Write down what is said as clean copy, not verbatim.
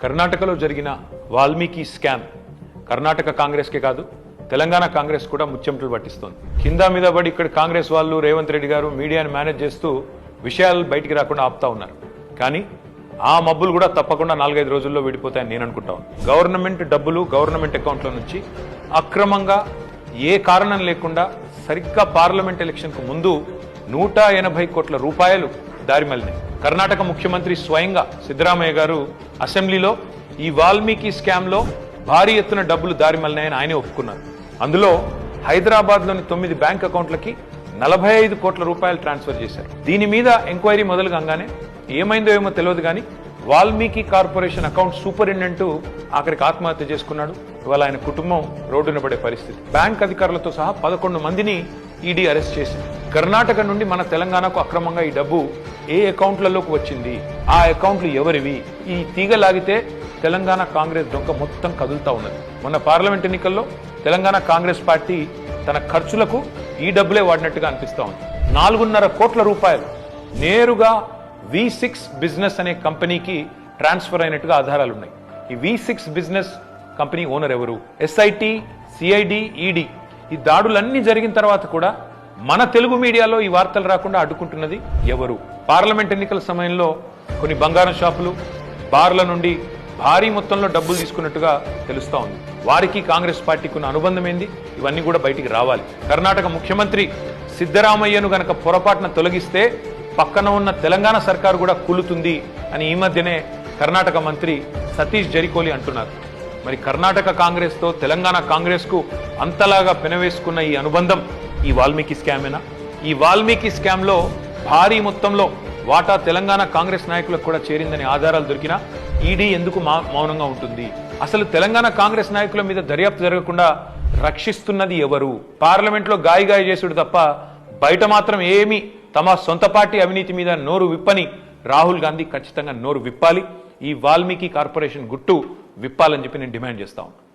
కర్ణాటకలో జరిగిన వాల్మీకి స్కామ్ కర్ణాటక కాంగ్రెస్కే కాదు తెలంగాణ కాంగ్రెస్ కూడా ముచ్చెమటలు పట్టిస్తోంది. కింద మీద పడి ఇక్కడ కాంగ్రెస్ వాళ్ళు రేవంత్ రెడ్డి గారు మీడియాని మేనేజ్ చేస్తూ విషయాలు బయటికి రాకుండా ఆపుతా ఉన్నారు. కానీ ఆ మబ్బులు కూడా తప్పకుండా 4-5 రోజుల్లో విడిపోతాయని నేను అనుకుంటాను. గవర్నమెంట్ డబ్బులు గవర్నమెంట్ అకౌంట్ల నుంచి అక్రమంగా ఏ కారణం లేకుండా సరిగ్గా పార్లమెంట్ ఎలక్షన్కు ముందు 180 కోట్ల రూపాయలు దారిమల్లినాయి. కర్ణాటక ముఖ్యమంత్రి స్వయంగా సిద్ధరామయ్య గారు అసెంబ్లీలో ఈ వాల్మీకి స్కామ్లో భారీ ఎత్తున డబ్బులు దారిమల్లినాయని ఆయనే ఒప్పుకున్నారు. అందులో హైదరాబాద్లోని 9 బ్యాంక్ అకౌంట్లకి 45 కోట్ల రూపాయలు ట్రాన్స్ఫర్ చేశారు. దీని మీద ఎంక్వైరీ మొదలు కాగానే ఏమైందో ఏమో తెలియదు కానీ వాల్మీకి కార్పొరేషన్ అకౌంట్ సూపరింటెండెంట్ ఆఖరికి ఆత్మహత్య చేసుకున్నాడు. ఇవాళ ఆయన కుటుంబం రోడ్డున పడే పరిస్థితి. బ్యాంక్ అధికారులతో సహా 11 మందిని ఈడీ అరెస్ట్ చేసింది. కర్ణాటక నుండి మన తెలంగాణకు అక్రమంగా ఈ డబ్బు ఏ అకౌంట్లలోకి వచ్చింది, ఆ అకౌంట్లు ఎవరివి, ఈ తీగ లాగితే తెలంగాణ కాంగ్రెస్ డొంక మొత్తం కదులుతా ఉన్నది. మొన్న పార్లమెంట్ ఎన్నికల్లో తెలంగాణ కాంగ్రెస్ పార్టీ తన ఖర్చులకు ఈ డబ్బులే వాడినట్టుగా అనిపిస్తా ఉంది. 4.5 కోట్ల రూపాయలు నేరుగా V6 బిజినెస్ అనే కంపెనీకి ట్రాన్స్ఫర్ అయినట్టుగా ఆధారాలు ఉన్నాయి. ఈ V6 బిజినెస్ కంపెనీ ఓనర్ ఎవరు? SIT, CID, ED ఈ దాడులన్నీ జరిగిన తర్వాత కూడా మన తెలుగు మీడియాలో ఈ వార్తలు రాకుండా అడ్డుకుంటున్నది ఎవరు? పార్లమెంట్ ఎన్నికల సమయంలో కొన్ని బంగారం షాపులు, బార్ల నుండి భారీ మొత్తంలో డబ్బులు తీసుకున్నట్టుగా తెలుస్తా ఉంది. వారికి కాంగ్రెస్ పార్టీకి ఉన్న అనుబంధం ఏంది? ఇవన్నీ కూడా బయటికి రావాలి. కర్ణాటక ముఖ్యమంత్రి సిద్ధరామయ్యను గనక పొరపాటున తొలగిస్తే పక్కన ఉన్న తెలంగాణ సర్కారు కూడా కూలుతుంది అని ఈ మధ్యనే కర్ణాటక మంత్రి సతీష్ జరికోలి అంటున్నారు. మరి కర్ణాటక కాంగ్రెస్ తో తెలంగాణ కాంగ్రెస్ కు అంతలాగా పెనవేసుకున్న ఈ అనుబంధం ఈ వాల్మీకి స్కామేనా? ఈ వాల్మీకి స్కామ్ లో భారీ మొత్తంలో వాటా తెలంగాణ కాంగ్రెస్ నాయకులకు కూడా చేరిందని ఆధారాలు దొరికినా ఈడీ ఎందుకు మౌనంగా ఉంటుంది? అసలు తెలంగాణ కాంగ్రెస్ నాయకుల మీద దర్యాప్తు జరగకుండా రక్షిస్తున్నది ఎవరు? పార్లమెంట్లో గాయ చేసుడు తప్ప బయట మాత్రం ఏమీ తమ సొంత పార్టీ అవినీతి మీద నోరు విప్పని రాహుల్ గాంధీ ఖచ్చితంగా నోరు విప్పాలి. ఈ వాల్మీకి కార్పొరేషన్ గుట్టు విప్పాలని చెప్పి నేను డిమాండ్ చేస్తా ఉన్నాను.